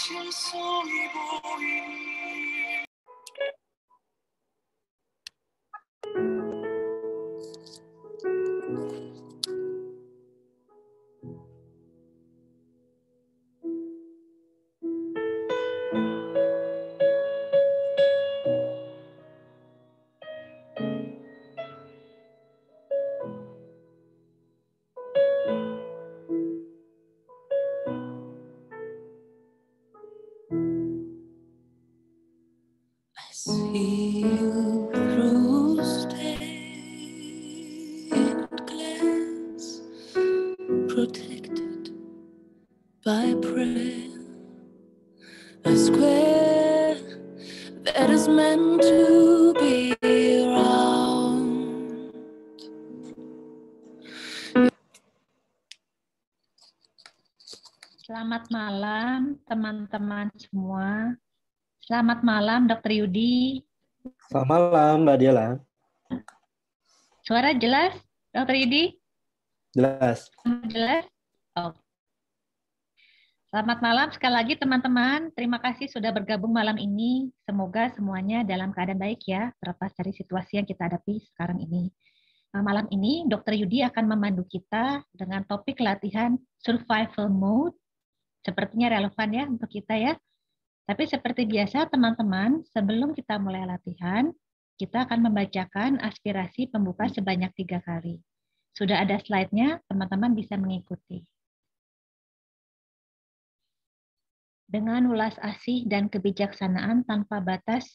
실성이 보이니 I see you through stained glass, protected by prayer, a square that is meant to be round. Selamat malam teman-teman semua. Selamat malam Dr. Yudi. Selamat malam Mbak Diela. Suara jelas Dr. Yudi? Jelas. Jelas? Oh. Selamat malam sekali lagi teman-teman. Terima kasih sudah bergabung malam ini. Semoga semuanya dalam keadaan baik ya, terlepas dari situasi yang kita hadapi sekarang ini. Malam ini Dr. Yudi akan memandu kita dengan topik latihan survival mode. Sepertinya relevan ya untuk kita ya. Tapi seperti biasa teman-teman, sebelum kita mulai latihan, kita akan membacakan aspirasi pembuka sebanyak 3 kali. Sudah ada slide-nya, teman-teman bisa mengikuti. Dengan ulas asih dan kebijaksanaan tanpa batas,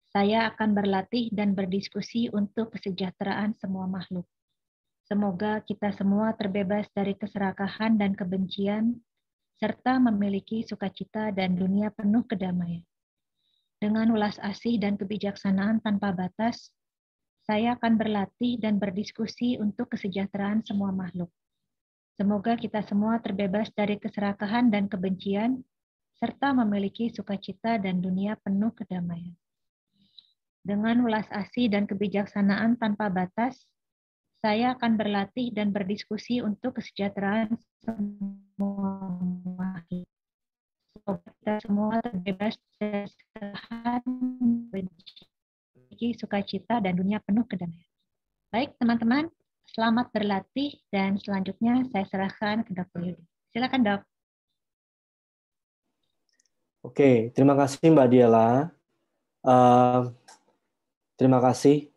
saya akan berlatih dan berdiskusi untuk kesejahteraan semua makhluk. Semoga kita semua terbebas dari keserakahan dan kebencian, serta memiliki sukacita dan dunia penuh kedamaian. Dengan ulas asih dan kebijaksanaan tanpa batas, saya akan berlatih dan berdiskusi untuk kesejahteraan semua makhluk. Semoga kita semua terbebas dari keserakahan dan kebencian, serta memiliki sukacita dan dunia penuh kedamaian. Dengan ulas asih dan kebijaksanaan tanpa batas, saya akan berlatih dan berdiskusi untuk kesejahteraan semua makhluk. Semoga kita semua terbebas dari kesalahan, benci, sukacita, dan dunia penuh kedamaian. Baik, teman-teman, selamat berlatih dan selanjutnya saya serahkan ke Dr. Yudi. Silakan, Dok. Oke, terima kasih Mbak Diela. Terima kasih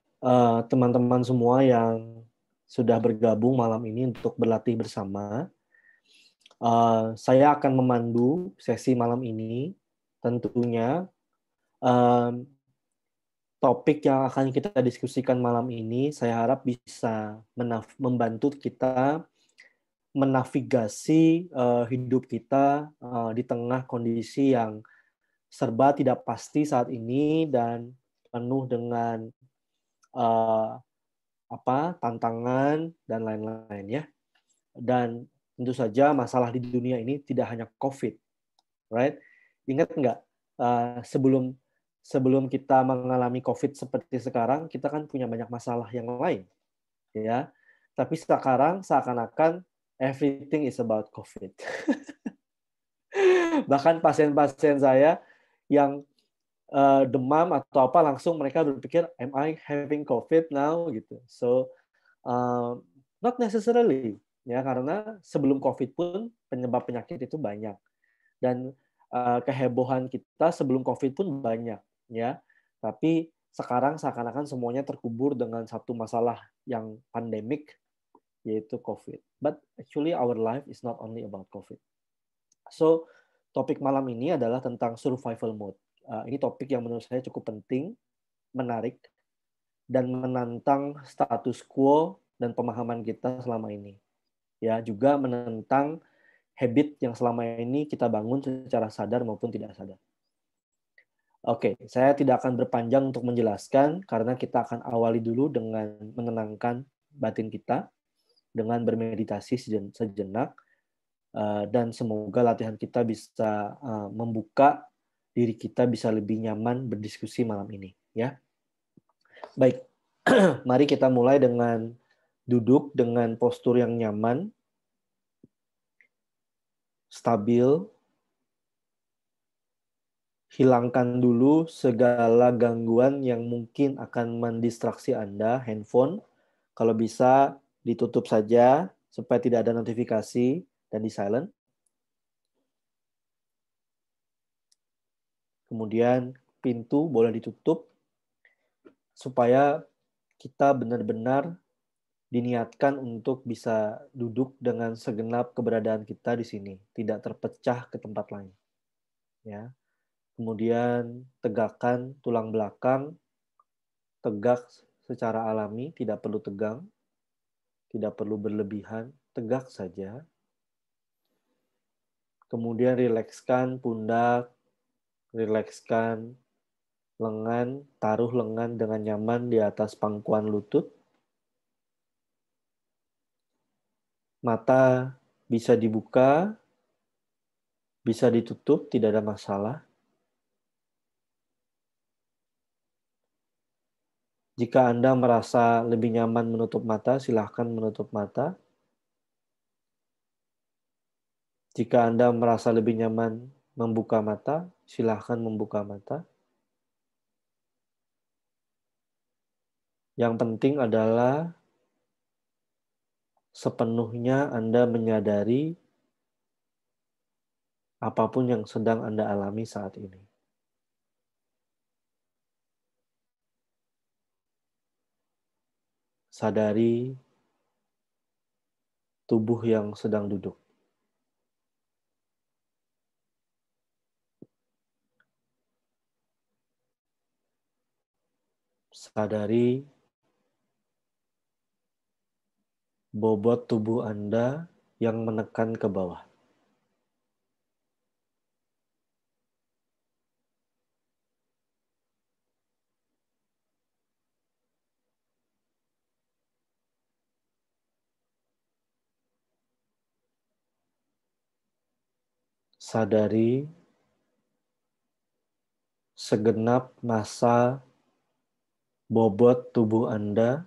teman-teman semua yang sudah bergabung malam ini untuk berlatih bersama. Saya akan memandu sesi malam ini. Tentunya topik yang akan kita diskusikan malam ini, saya harap bisa membantu kita menavigasi hidup kita di tengah kondisi yang serba tidak pasti saat ini dan penuh dengan tantangan dan lain-lain ya. Dan tentu saja masalah di dunia ini tidak hanya COVID, right? Ingat nggak sebelum kita mengalami COVID seperti sekarang, kita kan punya banyak masalah yang lain, ya. Tapi sekarang seakan-akan everything is about COVID. Bahkan pasien-pasien saya yang demam atau apa langsung mereka berpikir, am I having COVID now gitu. So not necessarily ya, karena sebelum COVID pun penyebab penyakit itu banyak dan kehebohan kita sebelum COVID pun banyak ya. Tapi sekarang seakan-akan semuanya terkubur dengan satu masalah yang pandemik, yaitu COVID. But actually our life is not only about COVID. So topik malam ini adalah tentang survival mode. Ini topik yang menurut saya cukup penting, menarik, dan menantang status quo dan pemahaman kita selama ini. Ya, juga menentang habit yang selama ini kita bangun secara sadar maupun tidak sadar. Oke, saya tidak akan berpanjang untuk menjelaskan karena kita akan awali dulu dengan menenangkan batin kita dengan bermeditasi sejenak dan semoga latihan kita bisa membuka diri kita bisa lebih nyaman berdiskusi malam ini ya. Baik. Mari kita mulai dengan duduk dengan postur yang nyaman, stabil, hilangkan dulu segala gangguan yang mungkin akan mendistraksi Anda, handphone. Kalau bisa ditutup saja supaya tidak ada notifikasi dan di silent. Kemudian pintu boleh ditutup supaya kita benar-benar diniatkan untuk bisa duduk dengan segenap keberadaan kita di sini, tidak terpecah ke tempat lain. Ya. Kemudian tegakkan tulang belakang, tegak secara alami, tidak perlu tegang, tidak perlu berlebihan, tegak saja. Kemudian rilekskan pundak, rilekskan lengan, taruh lengan dengan nyaman di atas pangkuan lutut. Mata bisa dibuka, bisa ditutup, tidak ada masalah. Jika Anda merasa lebih nyaman menutup mata, silahkan menutup mata. Jika Anda merasa lebih nyaman membuka mata, silahkan membuka mata. Yang penting adalah sepenuhnya Anda menyadari apapun yang sedang Anda alami saat ini. Sadari tubuh yang sedang duduk. Sadari bobot tubuh Anda yang menekan ke bawah. Sadari segenap massa bobot tubuh Anda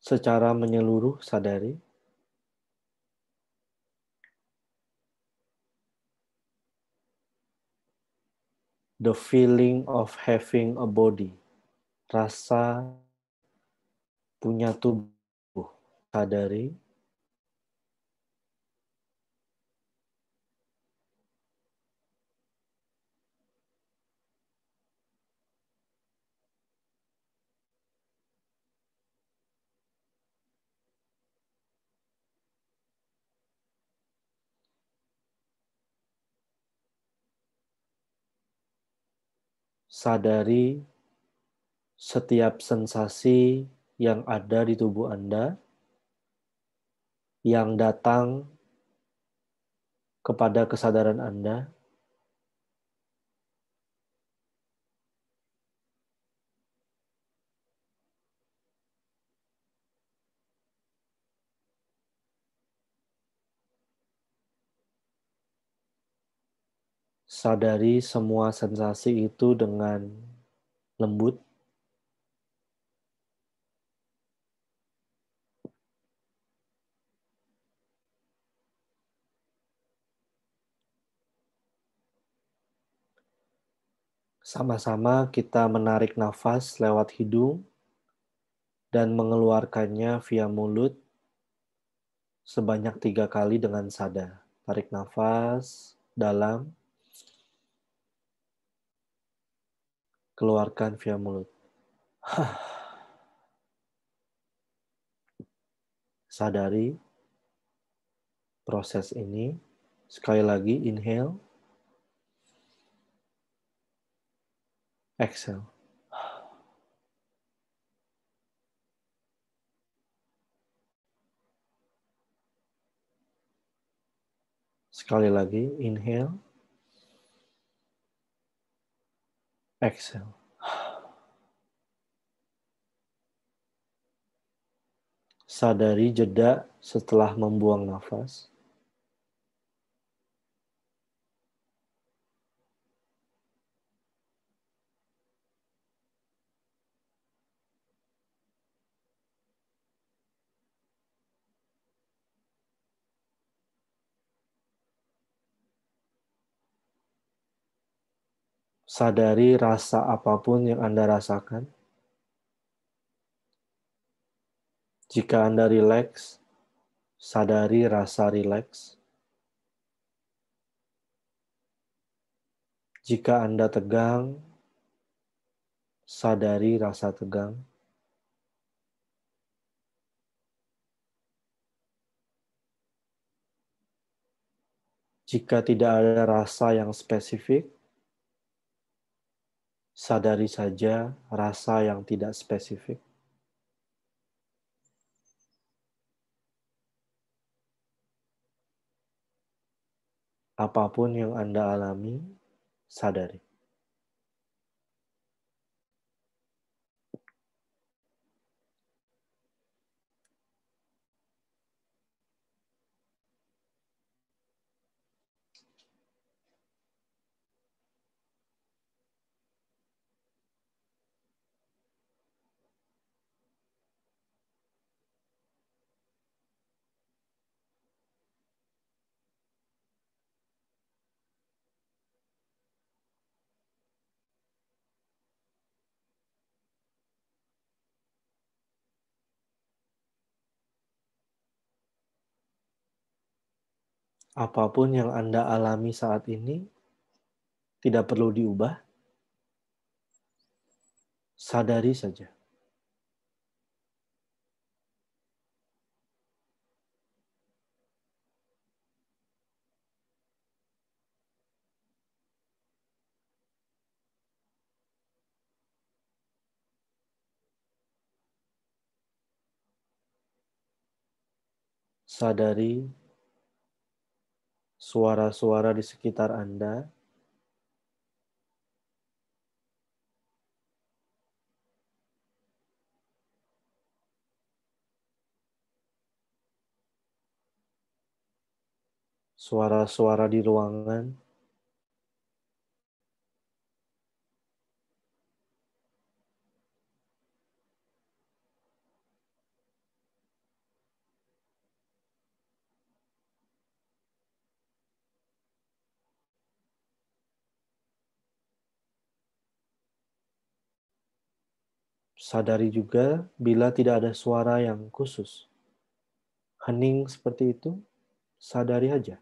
secara menyeluruh, sadari. The feeling of having a body. Rasa punya tubuh. Sadari. Sadari setiap sensasi yang ada di tubuh Anda yang datang kepada kesadaran Anda. Sadari semua sensasi itu dengan lembut. Sama-sama kita menarik nafas lewat hidung dan mengeluarkannya via mulut sebanyak 3 kali dengan sadar. Tarik nafas dalam, keluarkan via mulut. Sadari proses ini. Sekali lagi, inhale, exhale. Sekali lagi, inhale, exhale. Sadari jeda setelah membuang nafas. Sadari rasa apapun yang Anda rasakan. Jika Anda rileks, sadari rasa rileks. Jika Anda tegang, sadari rasa tegang. Jika tidak ada rasa yang spesifik, sadari saja rasa yang tidak spesifik. Apapun yang Anda alami, sadari. Apapun yang Anda alami saat ini tidak perlu diubah. Sadari saja. Sadari suara-suara di sekitar Anda. Suara-suara di ruangan. Sadari juga bila tidak ada suara yang khusus. Hening seperti itu, sadari aja.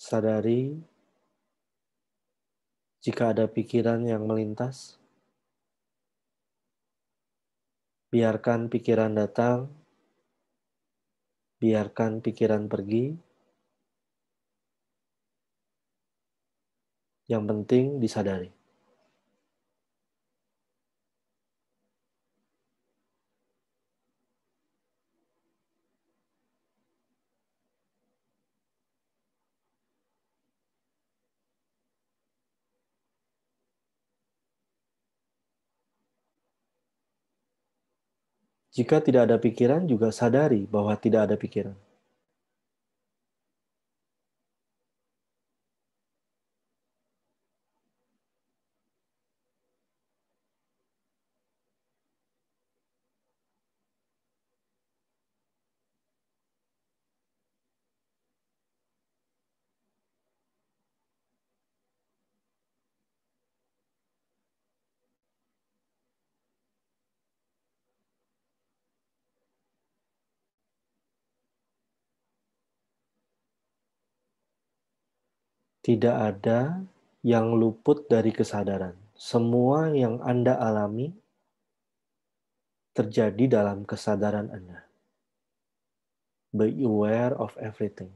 Sadari jika ada pikiran yang melintas, biarkan pikiran datang, biarkan pikiran pergi. Yang penting disadari. Jika tidak ada pikiran, juga sadari bahwa tidak ada pikiran. Tidak ada yang luput dari kesadaran. Semua yang Anda alami terjadi dalam kesadaran Anda. Be aware of everything.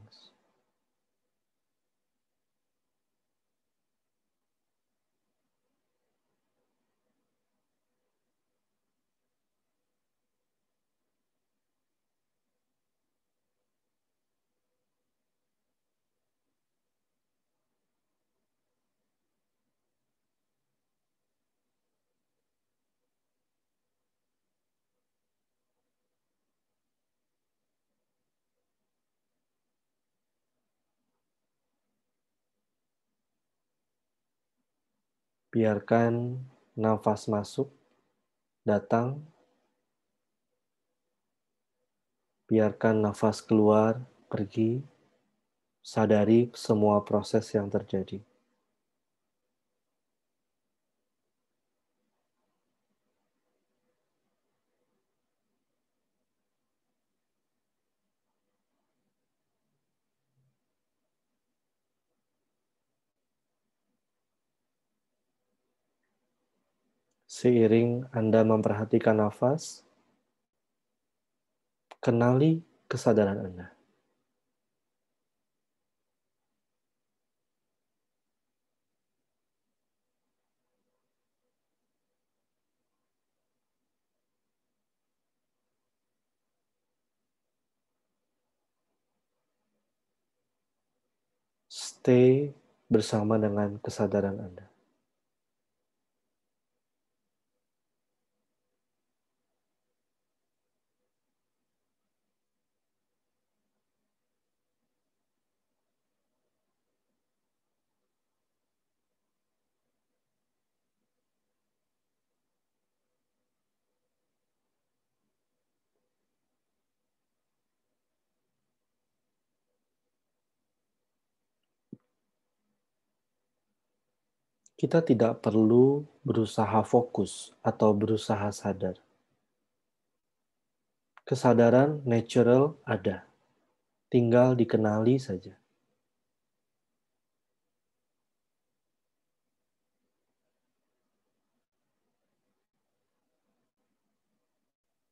Biarkan nafas masuk, datang. Biarkan nafas keluar, pergi. Sadari semua proses yang terjadi. Seiring Anda memperhatikan nafas, kenali kesadaran Anda. Stay bersama dengan kesadaran Anda. Kita tidak perlu berusaha fokus atau berusaha sadar. Kesadaran natural ada, tinggal dikenali saja.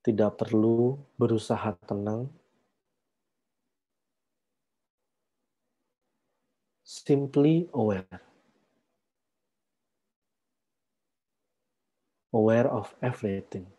Tidak perlu berusaha tenang, simply aware. Aware of everything.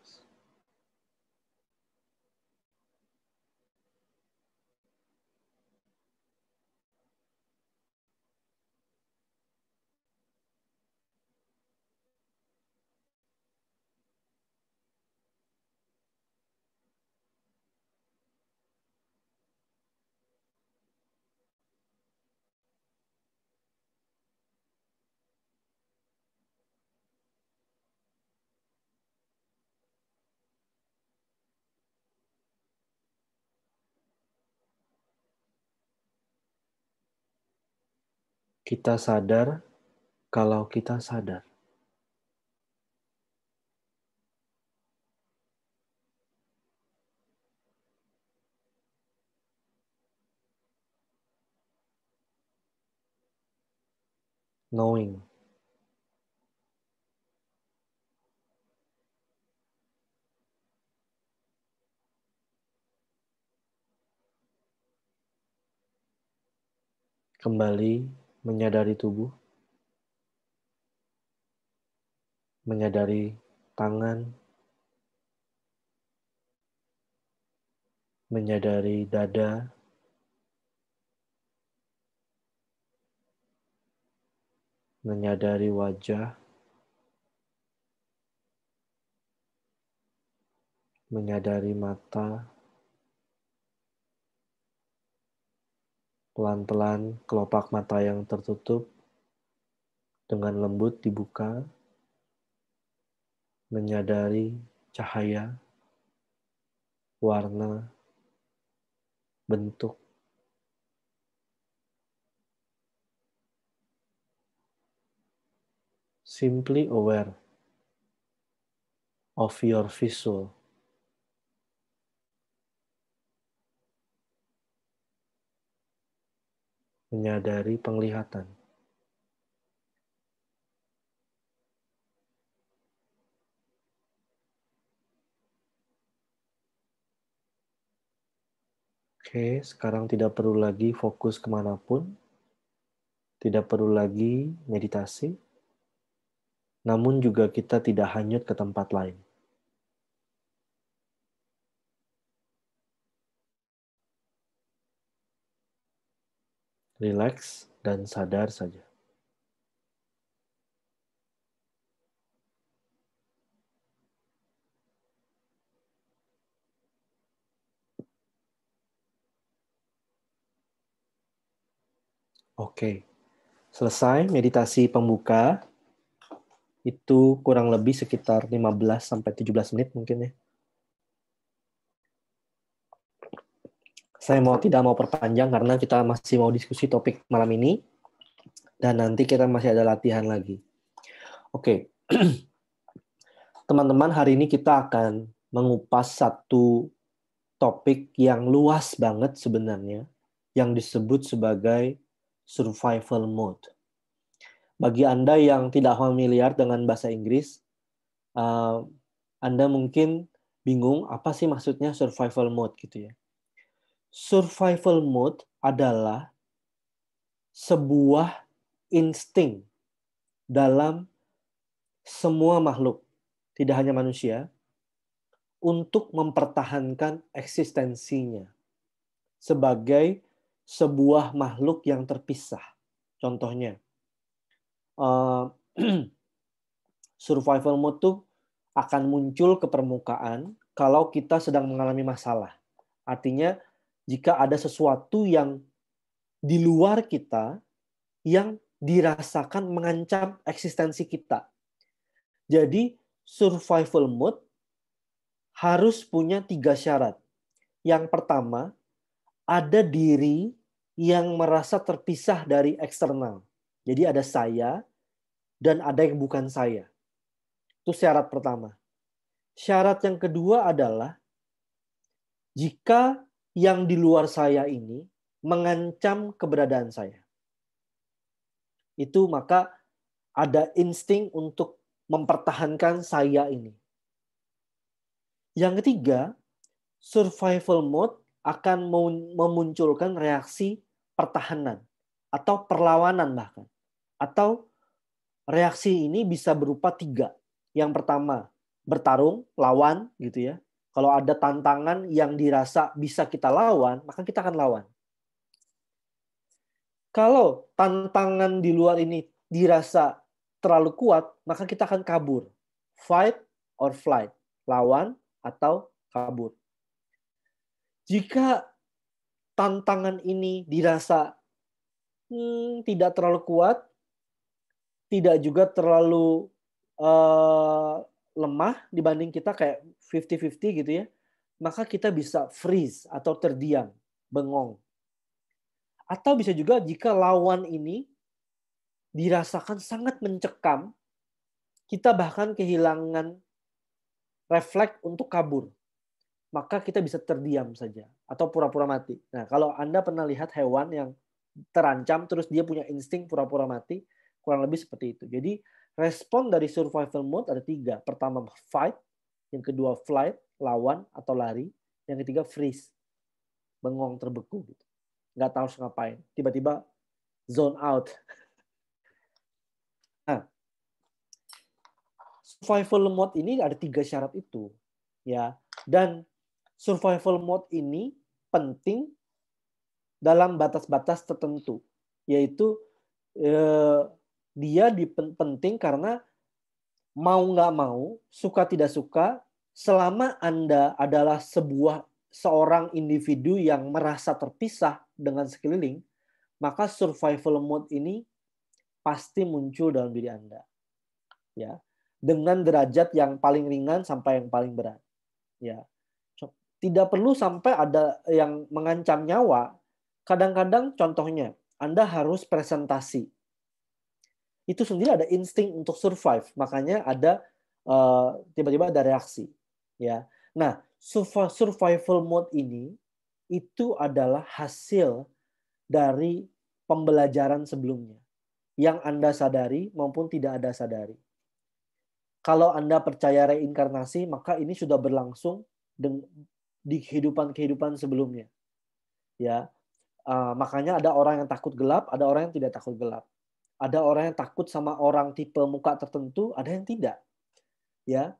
Kita sadar kalau kita sadar. Knowing. Kembali menyadari tubuh, menyadari tangan, menyadari dada, menyadari wajah, menyadari mata, pelan-pelan kelopak mata yang tertutup dengan lembut dibuka, menyadari cahaya, warna, bentuk. Simply aware of your visual. Menyadari penglihatan. Oke, sekarang tidak perlu lagi fokus kemanapun. Tidak perlu lagi meditasi. Namun juga kita tidak hanyut ke tempat lain. Relax dan sadar saja. Oke, selesai meditasi pembuka. Itu kurang lebih sekitar 15-17 menit mungkin ya. Saya tidak mau perpanjang karena kita masih mau diskusi topik malam ini. Dan nanti kita masih ada latihan lagi. Oke. Teman-teman, hari ini kita akan mengupas satu topik yang luas banget sebenarnya, yang disebut sebagai survival mode. Bagi Anda yang tidak familiar dengan bahasa Inggris, Anda mungkin bingung apa sih maksudnya survival mode gitu ya. Survival mode adalah sebuah insting dalam semua makhluk, tidak hanya manusia, untuk mempertahankan eksistensinya sebagai sebuah makhluk yang terpisah. Contohnya, survival mode tuh akan muncul ke permukaan kalau kita sedang mengalami masalah. Artinya, jika ada sesuatu yang di luar kita yang dirasakan mengancam eksistensi kita. Jadi, survival mode harus punya 3 syarat. Yang pertama, ada diri yang merasa terpisah dari eksternal. Jadi ada saya dan ada yang bukan saya. Itu syarat pertama. Syarat yang kedua adalah jika yang di luar saya ini mengancam keberadaan saya. Itu maka ada insting untuk mempertahankan saya ini. Yang ketiga, survival mode akan memunculkan reaksi pertahanan atau perlawanan bahkan. Atau reaksi ini bisa berupa 3. Yang pertama, bertarung, lawan gitu ya. Kalau ada tantangan yang dirasa bisa kita lawan, maka kita akan lawan. Kalau tantangan di luar ini dirasa terlalu kuat, maka kita akan kabur. Fight or flight. Lawan atau kabur. Jika tantangan ini dirasa tidak terlalu kuat, tidak juga terlalu lemah dibanding kita kayak 50-50 gitu ya, maka kita bisa freeze atau terdiam, bengong. Atau bisa juga jika lawan ini dirasakan sangat mencekam, kita bahkan kehilangan refleks untuk kabur. Maka kita bisa terdiam saja atau pura-pura mati. Nah, kalau Anda pernah lihat hewan yang terancam terus dia punya insting pura-pura mati, kurang lebih seperti itu. Jadi respon dari survival mode ada 3. Pertama fight, yang kedua flight, lawan atau lari, yang ketiga freeze, bengong terbeku gitu. Nggak tahu harus ngapain. Tiba-tiba zone out. Nah, survival mode ini ada 3 syarat itu, ya. Dan survival mode ini penting dalam batas-batas tertentu, yaitu dia penting karena mau nggak mau, suka tidak suka, selama Anda adalah seorang individu yang merasa terpisah dengan sekeliling, maka survival mode ini pasti muncul dalam diri Anda. Ya, dengan derajat yang paling ringan sampai yang paling berat. Ya. Tidak perlu sampai ada yang mengancam nyawa. Kadang-kadang contohnya, Anda harus presentasi. Itu sendiri ada insting untuk survive, makanya ada tiba-tiba ada reaksi. Ya, nah survival mode ini itu adalah hasil dari pembelajaran sebelumnya, yang Anda sadari maupun tidak Anda sadari. Kalau Anda percaya reinkarnasi, maka ini sudah berlangsung di kehidupan sebelumnya. Ya, makanya ada orang yang takut gelap, ada orang yang tidak takut gelap. Ada orang yang takut sama orang tipe muka tertentu, ada yang tidak. Ya,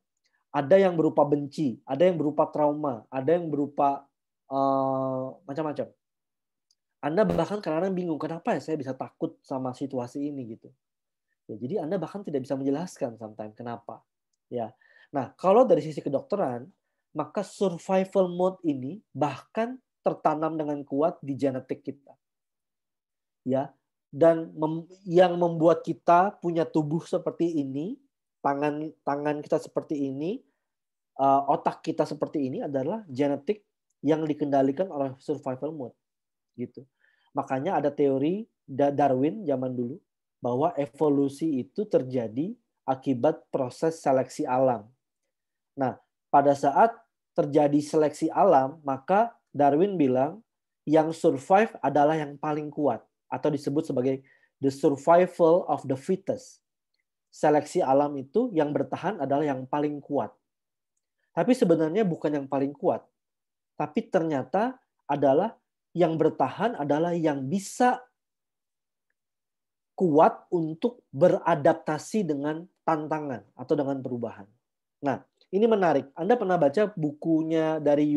ada yang berupa benci, ada yang berupa trauma, ada yang berupa macam-macam. Anda bahkan kadang-kadang bingung, kenapa ya saya bisa takut sama situasi ini gitu. Ya, jadi Anda bahkan tidak bisa menjelaskan sometimes kenapa. Ya, nah kalau dari sisi kedokteran, maka survival mode ini bahkan tertanam dengan kuat di genetik kita. Ya. Dan yang membuat kita punya tubuh seperti ini tangan kita seperti ini, otak kita seperti ini adalah genetik yang dikendalikan oleh survival mode gitu. Makanya ada teori Darwin zaman dulu bahwa evolusi itu terjadi akibat proses seleksi alam. Nah, pada saat terjadi seleksi alam, maka Darwin bilang yang survive adalah yang paling kuat atau disebut sebagai the survival of the fittest. Seleksi alam itu yang bertahan adalah yang paling kuat. Tapi sebenarnya bukan yang paling kuat. Tapi ternyata adalah yang bertahan adalah yang bisa kuat untuk beradaptasi dengan tantangan atau dengan perubahan. Nah, ini menarik. Anda pernah baca bukunya dari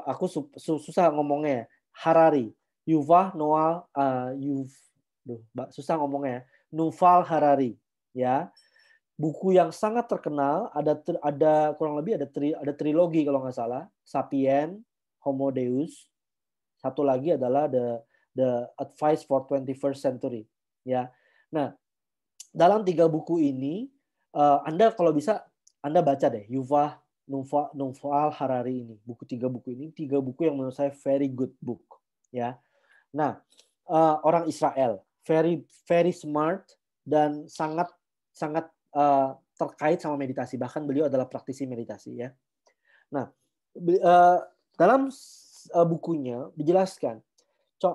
aku susah ngomongnya, Harari. Yuval Noah susah ngomongnya. Yuval Harari, ya. Buku yang sangat terkenal, ada kurang lebih ada trilogi kalau nggak salah, Sapien, Homo Deus, satu lagi adalah the Advice for 21st Century, ya. Nah, dalam 3 buku ini, Anda kalau bisa Anda baca deh Yuval Harari ini, 3 buku ini, 3 buku yang menurut saya very good book, ya. Nah, orang Israel, very smart dan sangat terkait sama meditasi. Bahkan beliau adalah praktisi meditasi, ya. Nah, dalam bukunya dijelaskan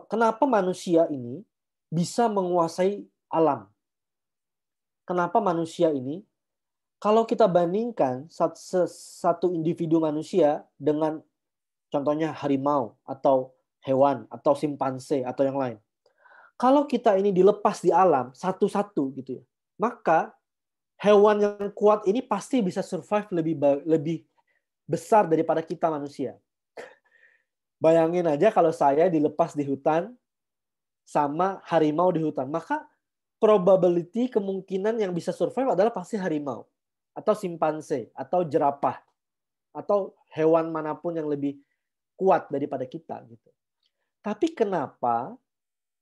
kenapa manusia ini bisa menguasai alam. Kenapa manusia ini, kalau kita bandingkan satu individu manusia dengan contohnya harimau atau hewan atau simpanse atau yang lain. Kalau kita ini dilepas di alam satu-satu gitu ya, maka hewan yang kuat ini pasti bisa survive lebih besar daripada kita manusia. Bayangin aja kalau saya dilepas di hutan sama harimau di hutan, maka probability kemungkinan yang bisa survive adalah pasti harimau atau simpanse atau jerapah atau hewan manapun yang lebih kuat daripada kita gitu. Tapi kenapa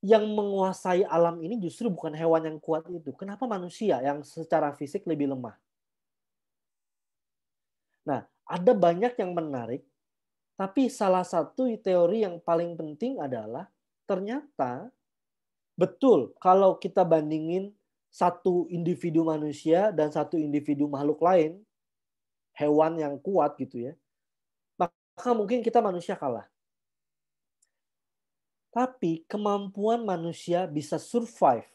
yang menguasai alam ini justru bukan hewan yang kuat itu? Kenapa manusia yang secara fisik lebih lemah? Nah, ada banyak yang menarik, tapi salah satu teori yang paling penting adalah ternyata betul kalau kita bandingin satu individu manusia dan satu individu makhluk lain, hewan yang kuat gitu ya, maka mungkin kita manusia kalah. Tapi kemampuan manusia bisa survive,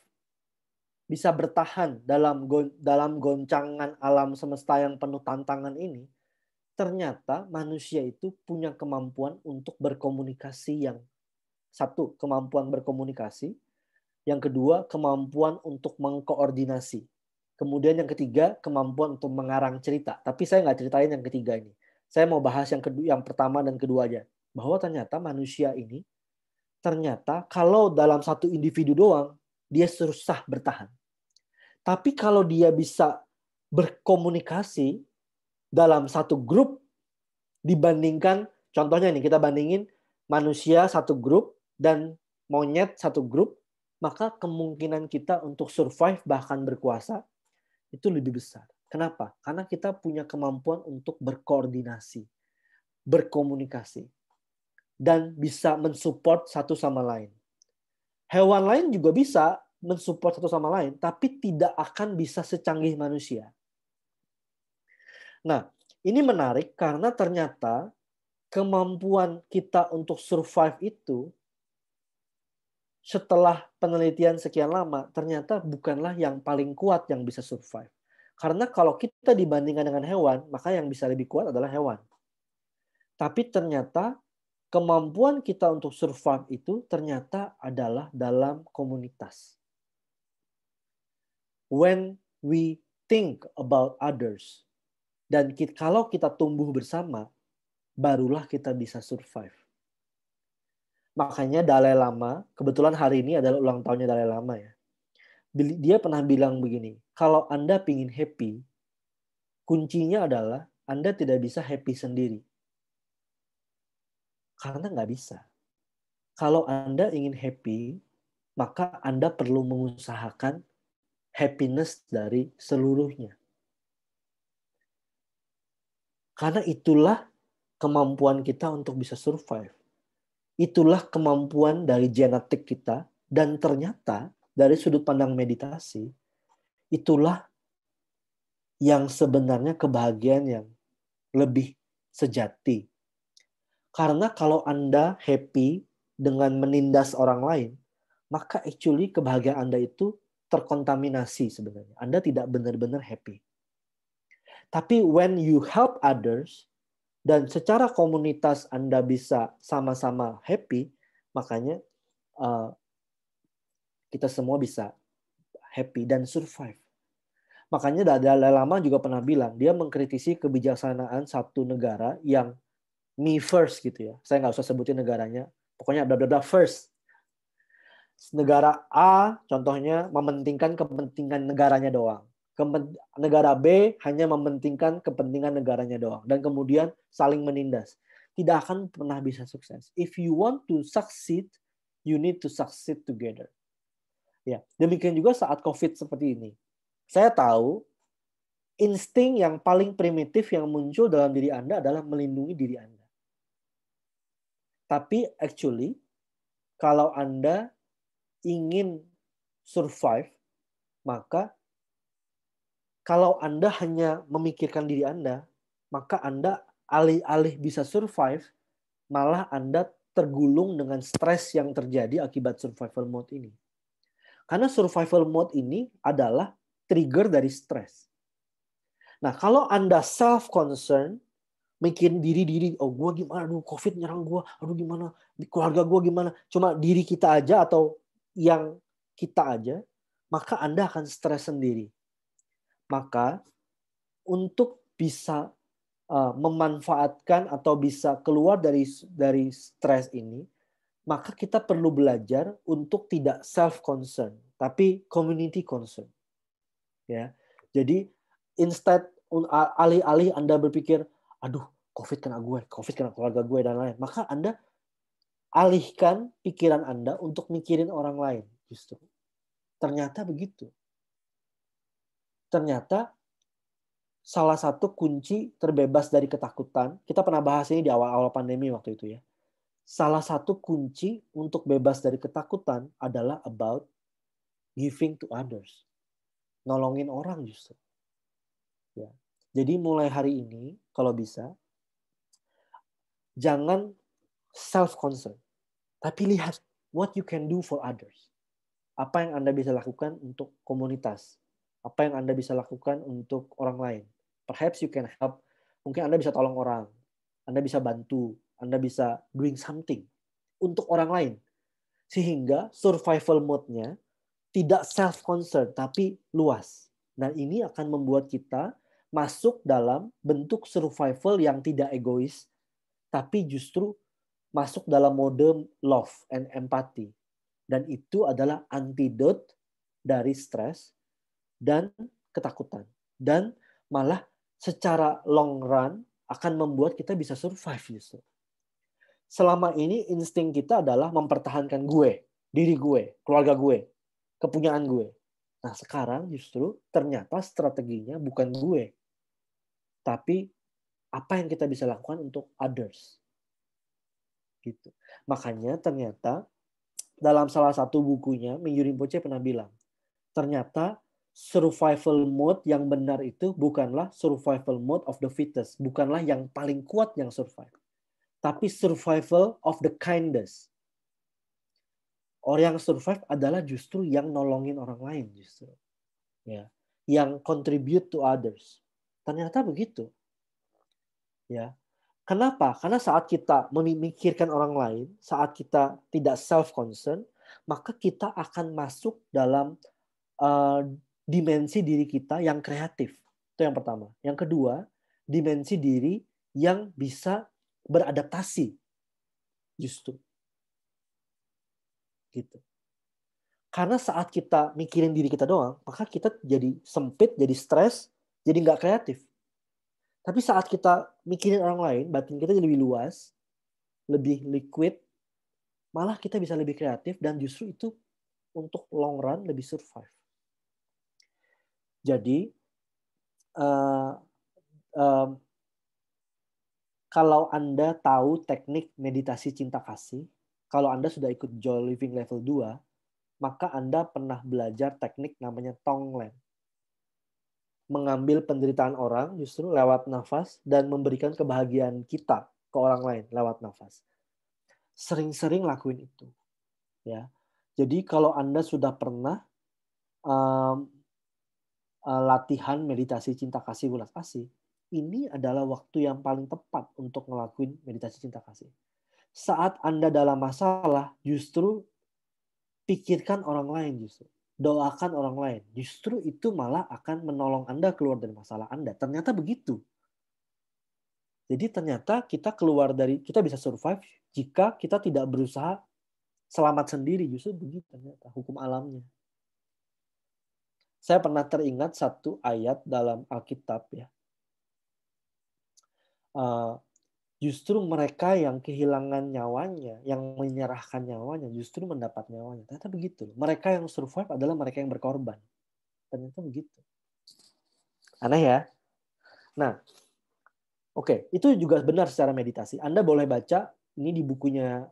bisa bertahan dalam goncangan alam semesta yang penuh tantangan ini, ternyata manusia itu punya kemampuan untuk berkomunikasi yang satu, kemampuan berkomunikasi, yang kedua, kemampuan untuk mengkoordinasi. Kemudian yang ketiga, kemampuan untuk mengarang cerita. Tapi saya nggak ceritain yang ketiga ini. Saya mau bahas yang pertama dan kedua aja. Bahwa ternyata manusia ini, ternyata kalau dalam satu individu doang, dia susah bertahan. Tapi kalau dia bisa berkomunikasi dalam satu grup, dibandingkan, contohnya nih, kita bandingin manusia satu grup dan monyet satu grup, maka kemungkinan kita untuk survive bahkan berkuasa itu lebih besar. Kenapa? Karena kita punya kemampuan untuk berkoordinasi, berkomunikasi, dan bisa mensupport satu sama lain. Hewan lain juga bisa mensupport satu sama lain, tapi tidak akan bisa secanggih manusia. Nah, ini menarik karena ternyata kemampuan kita untuk survive itu setelah penelitian sekian lama, ternyata bukanlah yang paling kuat yang bisa survive. Karena kalau kita dibandingkan dengan hewan, maka yang bisa lebih kuat adalah hewan. Tapi ternyata kemampuan kita untuk survive itu ternyata adalah dalam komunitas. When we think about others, dan kalau kita tumbuh bersama, barulah kita bisa survive. Makanya Dalai Lama, kebetulan hari ini adalah ulang tahunnya Dalai Lama ya. Dia pernah bilang begini, kalau Anda ingin happy, kuncinya adalah Anda tidak bisa happy sendiri. Karena nggak bisa. Kalau Anda ingin happy, maka Anda perlu mengusahakan happiness dari seluruhnya. Karena itulah kemampuan kita untuk bisa survive. Itulah kemampuan dari genetik kita, dan ternyata dari sudut pandang meditasi, itulah yang sebenarnya kebahagiaan yang lebih sejati. Karena kalau Anda happy dengan menindas orang lain, maka actually kebahagiaan Anda itu terkontaminasi sebenarnya. Anda tidak benar-benar happy. Tapi when you help others, dan secara komunitas Anda bisa sama-sama happy, makanya kita semua bisa happy dan survive. Makanya Dalai Lama juga pernah bilang, dia mengkritisi kebijaksanaan satu negara yang me first gitu ya. Saya nggak usah sebutin negaranya. Pokoknya bla bla bla first. Negara A contohnya mementingkan kepentingan negaranya doang. Negara B hanya mementingkan kepentingan negaranya doang. Dan kemudian saling menindas. Tidak akan pernah bisa sukses. If you want to succeed, you need to succeed together. Ya, demikian juga saat COVID seperti ini. Saya tahu insting yang paling primitif yang muncul dalam diri Anda adalah melindungi diri Anda. Tapi actually, kalau Anda ingin survive, maka kalau Anda hanya memikirkan diri Anda, maka Anda alih-alih bisa survive, malah Anda tergulung dengan stres yang terjadi akibat survival mode ini. Karena survival mode ini adalah trigger dari stres. Nah, kalau Anda self-concern, mikirin diri, oh gue gimana, aduh COVID nyerang gue, aduh gimana, keluarga gue gimana, cuma diri kita aja atau yang kita aja, maka Anda akan stres sendiri. Maka untuk bisa memanfaatkan atau bisa keluar dari stres ini, maka kita perlu belajar untuk tidak self-concern, tapi community concern. Ya, jadi instead alih-alih Anda berpikir, aduh, COVID kena gue, COVID kena keluarga gue, dan lain. Maka Anda alihkan pikiran Anda untuk mikirin orang lain. Justru. Ternyata begitu. Ternyata salah satu kunci terbebas dari ketakutan, kita pernah bahas ini di awal-awal pandemi waktu itu ya. Salah satu kunci untuk bebas dari ketakutan adalah about giving to others. Nolongin orang justru. Ya. Jadi mulai hari ini, kalau bisa, jangan self-concern. Tapi lihat what you can do for others. Apa yang Anda bisa lakukan untuk komunitas. Apa yang Anda bisa lakukan untuk orang lain. Perhaps you can help. Mungkin Anda bisa tolong orang. Anda bisa bantu. Anda bisa doing something untuk orang lain. Sehingga survival mode-nya tidak self-concern, tapi luas. Dan ini akan membuat kita masuk dalam bentuk survival yang tidak egois, tapi justru masuk dalam mode love and empathy. Dan itu adalah antidote dari stres dan ketakutan. Dan malah secara long run akan membuat kita bisa survive justru. Selama ini insting kita adalah mempertahankan gue, diri gue, keluarga gue, kepunyaan gue. Nah sekarang justru ternyata strateginya bukan gue, tapi apa yang kita bisa lakukan untuk others. Gitu. Makanya ternyata dalam salah satu bukunya, Mingyur Rinpoche pernah bilang, ternyata survival mode yang benar itu bukanlah survival mode of the fittest, bukanlah yang paling kuat yang survive, tapi survival of the kindest. Orang yang survive adalah justru yang nolongin orang lain justru, ya, yang contribute to others. Ternyata begitu, ya. Kenapa? Karena saat kita memikirkan orang lain, saat kita tidak self-concern, maka kita akan masuk dalam dimensi diri kita yang kreatif. Itu yang pertama. Yang kedua, dimensi diri yang bisa beradaptasi. Justru. Gitu. Karena saat kita mikirin diri kita doang, maka kita jadi sempit, jadi stres, jadi nggak kreatif. Tapi saat kita mikirin orang lain, batin kita jadi lebih luas, lebih liquid, malah kita bisa lebih kreatif, dan justru itu untuk long run lebih survive. Jadi kalau Anda tahu teknik meditasi cinta kasih, kalau Anda sudah ikut Joy Living Level 2, maka Anda pernah belajar teknik namanya Tonglen. Mengambil penderitaan orang justru lewat nafas dan memberikan kebahagiaan kita ke orang lain lewat nafas. Sering-sering lakuin itu. Ya. Jadi kalau Anda sudah pernah latihan meditasi cinta kasih, ulas asih, ini adalah waktu yang paling tepat untuk ngelakuin meditasi cinta kasih. Saat Anda dalam masalah, justru pikirkan orang lain justru. Doakan orang lain. Justru itu malah akan menolong Anda keluar dari masalah Anda. Ternyata begitu. Jadi ternyata kita bisa survive jika kita tidak berusaha selamat sendiri. Justru begitu ternyata hukum alamnya. Saya pernah teringat satu ayat dalam Alkitab ya. Justru mereka yang kehilangan nyawanya, yang menyerahkan nyawanya, justru mendapat nyawanya. Ternyata begitu. Mereka yang survive adalah mereka yang berkorban. Ternyata begitu. Aneh ya? Nah, oke, itu juga benar secara meditasi. Anda boleh baca, ini di bukunya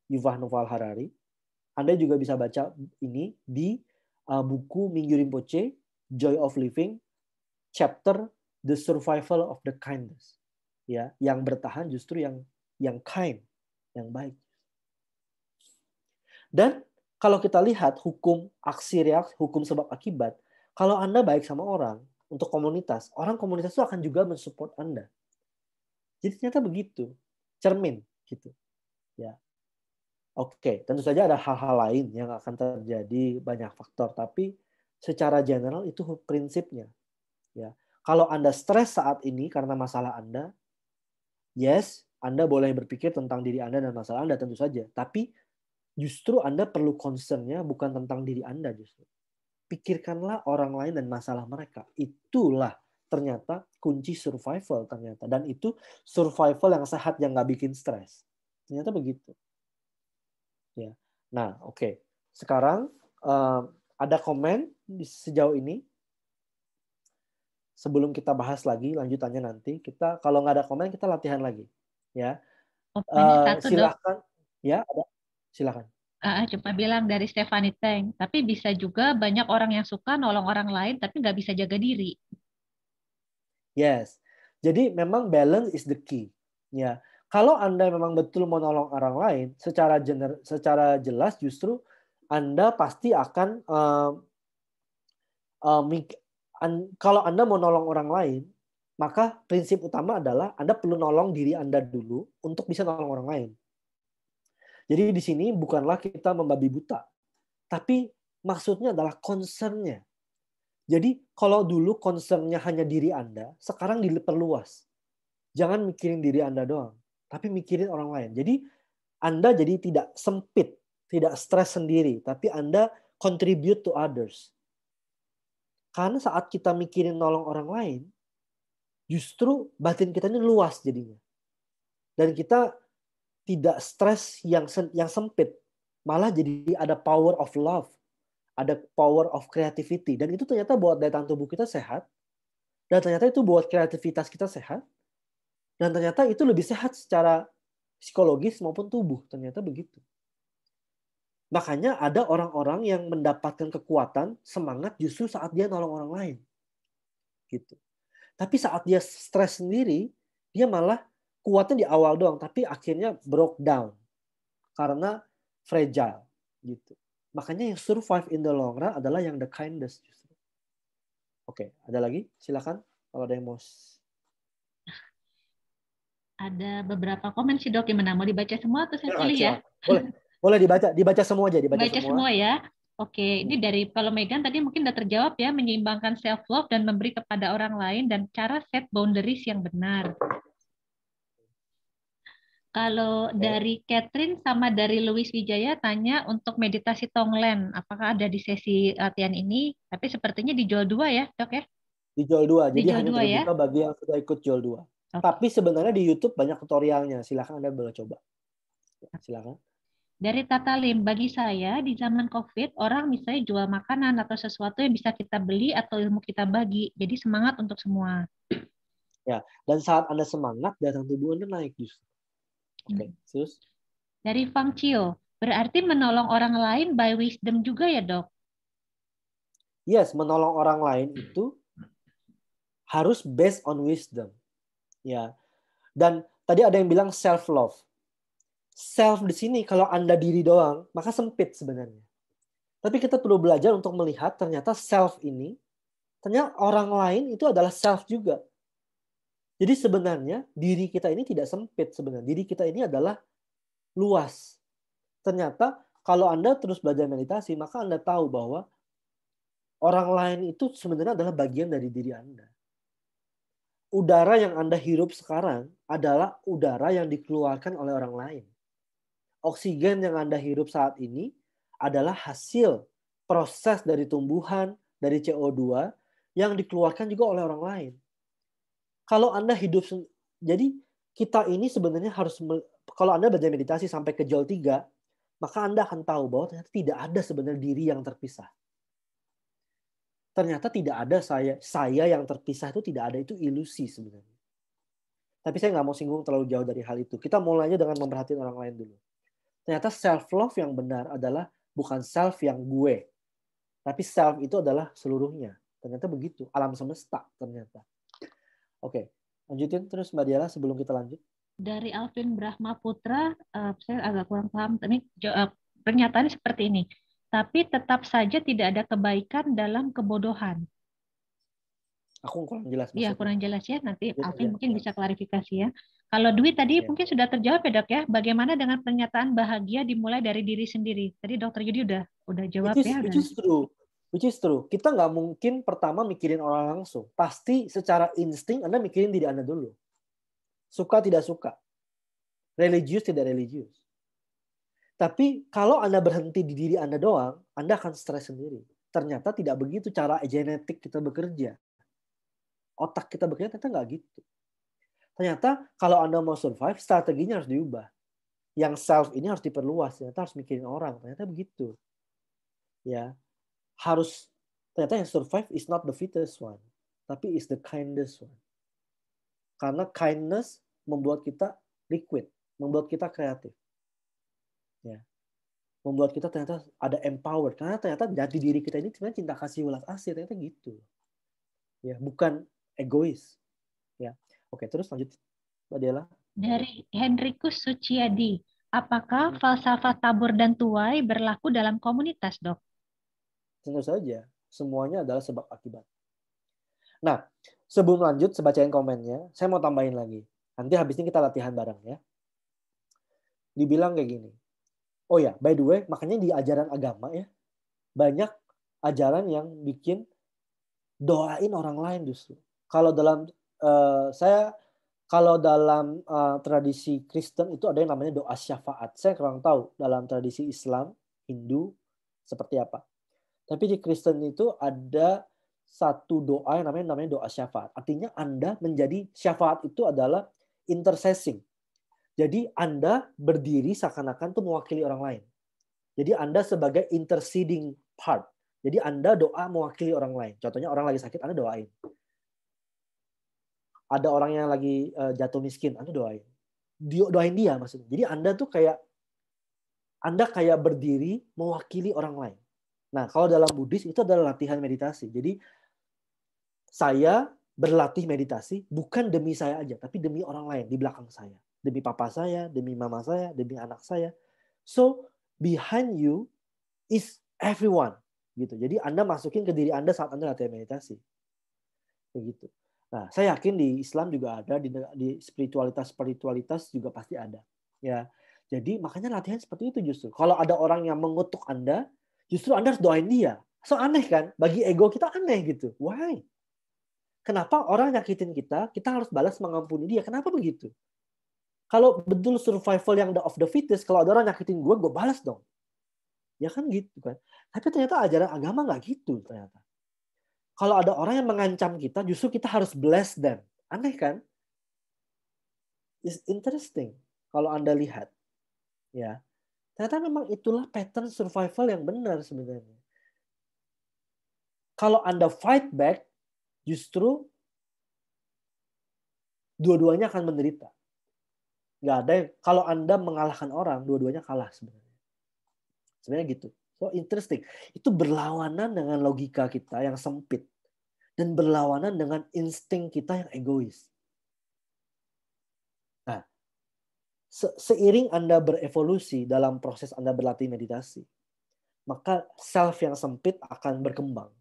Yuval Noah Harari. Anda juga bisa baca ini di buku Mingyur Rinpoche, Joy of Living, chapter The Survival of the Kindness. Ya, yang bertahan justru yang kind, yang baik. Dan kalau kita lihat hukum aksi reaksi, hukum sebab akibat, kalau Anda baik sama orang untuk komunitas, orang komunitas itu akan juga mensupport Anda. Jadi ternyata begitu, cermin gitu. Ya. Oke, tentu saja ada hal-hal lain yang akan terjadi, banyak faktor, tapi secara general itu prinsipnya. Ya. Kalau Anda stres saat ini karena masalah Anda, yes, Anda boleh berpikir tentang diri Anda dan masalah Anda tentu saja. Tapi justru Anda perlu concern-nya bukan tentang diri Anda justru. Pikirkanlah orang lain dan masalah mereka. Itulah ternyata kunci survival ternyata. Dan itu survival yang sehat yang nggak bikin stres. Ternyata begitu. Ya. Nah, oke. Sekarang ada komen sejauh ini. Sebelum kita bahas lagi lanjutannya nanti, kita kalau nggak ada komen kita latihan lagi, ya. Silakan, ya, ada. Silakan. Coba bilang dari Stephanie Teng, tapi bisa juga banyak orang yang suka nolong orang lain tapi nggak bisa jaga diri. Yes, jadi memang balance is the key, ya. Kalau Anda memang betul mau nolong orang lain, secara jelas justru Anda pasti akan kalau Anda mau nolong orang lain, maka prinsip utama adalah Anda perlu nolong diri Anda dulu untuk bisa nolong orang lain. Jadi di sini bukanlah kita membabi buta, tapi maksudnya adalah concern-nya. Jadi kalau dulu concern-nya hanya diri Anda, sekarang diperluas. Jangan mikirin diri Anda doang, tapi mikirin orang lain. Jadi Anda jadi tidak sempit, tidak stres sendiri, tapi Anda contribute to others. Karena saat kita mikirin nolong orang lain, justru batin kita ini luas jadinya. Dan kita tidak stres yang sempit. Malah jadi ada power of love. Ada power of creativity. Dan itu ternyata buat daya tahan tubuh kita sehat. Dan ternyata itu buat kreativitas kita sehat. Dan ternyata itu lebih sehat secara psikologis maupun tubuh. Ternyata begitu. Makanya ada orang-orang yang mendapatkan kekuatan, semangat justru saat dia nolong orang lain. Gitu. Tapi saat dia stres sendiri, dia malah kuatnya di awal doang, tapi akhirnya broke down. Karena fragile. Gitu. Makanya yang survive in the long run adalah yang the kindest justru. Oke, ada lagi? Silakan kalau ada yang mau. Ada beberapa komen sih Dok, gimana? Mau dibaca semua atau saya pilih ya? Boleh dibaca semua aja, dibaca semua ya. Oke, ini dari kalau Megan tadi mungkin udah terjawab ya, menyeimbangkan self love dan memberi kepada orang lain dan cara set boundaries yang benar. Kalau dari Catherine sama dari Louis Wijaya tanya untuk meditasi Tonglen, apakah ada di sesi latihan ini? Tapi sepertinya dijual 2 ya, Dok ya? Dijual 2, jadi dijual hanya terbuka ya? Bagi yang sudah ikut jual 2. Okay. Tapi sebenarnya di YouTube banyak tutorialnya, silakan Anda boleh coba. Silakan. Dari Tatalim, bagi saya di zaman COVID, orang misalnya jual makanan atau sesuatu yang bisa kita beli atau ilmu kita bagi. Jadi semangat untuk semua. Ya, dan saat Anda semangat, daya tahan tubuh Anda naik justru. Oke, terus? Dari Fang Chio, berarti menolong orang lain by wisdom juga ya, Dok? Yes, menolong orang lain itu harus based on wisdom. Ya. Dan tadi ada yang bilang self love. Self di sini kalau Anda diri doang, maka sempit sebenarnya. Tapi kita perlu belajar untuk melihat ternyata self ini, ternyata orang lain itu adalah self juga. Jadi sebenarnya diri kita ini tidak sempit sebenarnya. Diri kita ini adalah luas. Ternyata kalau Anda terus belajar meditasi, maka Anda tahu bahwa orang lain itu sebenarnya adalah bagian dari diri Anda. Udara yang Anda hirup sekarang adalah udara yang dikeluarkan oleh orang lain. Oksigen yang Anda hirup saat ini adalah hasil proses dari tumbuhan, dari CO2 yang dikeluarkan juga oleh orang lain. Kalau Anda hidup, jadi kita ini sebenarnya harus, kalau Anda belajar meditasi sampai ke jol 3, maka Anda akan tahu bahwa ternyata tidak ada sebenarnya diri yang terpisah. Ternyata tidak ada saya yang terpisah, itu tidak ada, itu ilusi sebenarnya. Tapi saya nggak mau singgung terlalu jauh dari hal itu. Kita mulai aja dengan memperhatikan orang lain dulu. Ternyata self-love yang benar adalah bukan self yang gue. Tapi self itu adalah seluruhnya. Ternyata begitu. Alam semesta ternyata. Oke. Lanjutin terus Mbak Diala sebelum kita lanjut. Dari Alvin Brahma Putra, saya agak kurang paham. Tapi pernyataannya seperti ini. Tapi tetap saja tidak ada kebaikan dalam kebodohan. Aku kurang jelas. Iya, kurang jelas ya. Nanti Ya, Alvin mungkin ya. bisa klarifikasi ya. Kalau Dwi tadi Ya. mungkin sudah terjawab ya, Dok ya. Bagaimana dengan pernyataan bahagia dimulai dari diri sendiri? Tadi Dokter Yudi udah jawab ya. Which is true. Kita nggak mungkin pertama mikirin orang langsung. Pasti secara insting Anda mikirin diri Anda dulu. Suka tidak suka. Religius tidak religius. Tapi kalau Anda berhenti di diri Anda doang, Anda akan stres sendiri. Ternyata tidak begitu cara genetik kita bekerja. Otak kita bekerja ternyata nggak gitu. Ternyata kalau Anda mau survive, strateginya harus diubah. Yang self ini harus diperluas. Ternyata harus mikirin orang. Ternyata begitu. Ya, harus, ternyata yang survive is not the fittest one, tapi is the kindest one. Karena kindness membuat kita liquid, membuat kita kreatif. Ya. Membuat kita ternyata ada empowered. Karena ternyata jati diri kita ini sebenarnya cinta kasih welas asih, ternyata gitu. Ya, bukan egois. Ya. Oke, terus lanjut Mbak Dela. Dari Henrikus Suciadi, apakah falsafah tabur dan tuai berlaku dalam komunitas, Dok? Tentu saja, semuanya adalah sebab akibat. Nah, sebelum lanjut, saya bacain komennya, saya mau tambahin lagi. Nanti habis ini kita latihan bareng ya. Dibilang kayak gini. Oh ya, by the way, makanya di ajaran agama ya, banyak ajaran yang bikin doain orang lain justru. Kalau dalam tradisi Kristen itu ada yang namanya doa syafaat. Saya kurang tahu dalam tradisi Islam, Hindu seperti apa. Tapi di Kristen itu ada satu doa yang namanya doa syafaat. Artinya Anda menjadi syafaat itu adalah intercessing. Jadi Anda berdiri seakan-akan itu mewakili orang lain. Jadi Anda sebagai interceding part. Jadi Anda doa mewakili orang lain. Contohnya orang lagi sakit, Anda doain. Ada orang yang lagi jatuh miskin, Anda doain. Doain dia maksudnya. Jadi Anda tuh Anda kayak berdiri mewakili orang lain. Nah, kalau dalam Buddhis itu adalah latihan meditasi. Jadi saya berlatih meditasi bukan demi saya aja, tapi demi orang lain di belakang saya. Demi papa saya, demi mama saya, demi anak saya. So, behind you is everyone. Gitu. Jadi Anda masukin ke diri Anda saat Anda latihan meditasi. Begitu. Nah, saya yakin di Islam juga ada, di spiritualitas juga pasti ada. Ya. Jadi makanya latihan seperti itu justru. Kalau ada orang yang mengutuk Anda, justru Anda harus doain dia. So aneh kan? Bagi ego kita aneh gitu. Why? Kenapa orang nyakitin kita, kita harus balas mengampuni dia? Kenapa begitu? Kalau betul survival yang of the fittest, kalau ada orang nyakitin gue balas dong. Ya kan gitu kan. Tapi ternyata ajaran agama nggak gitu ternyata. Kalau ada orang yang mengancam kita, justru kita harus bless them. Aneh kan? It's interesting kalau Anda lihat. Ya. Ternyata memang itulah pattern survival yang benar sebenarnya. Kalau Anda fight back, justru dua-duanya akan menderita. Nggak ada yang, kalau Anda mengalahkan orang, dua-duanya kalah sebenarnya. Sebenarnya gitu. So interesting. Itu berlawanan dengan logika kita yang sempit. Dan berlawanan dengan insting kita yang egois. Nah, seiring Anda berevolusi dalam proses Anda berlatih meditasi, maka self yang sempit akan berkembang.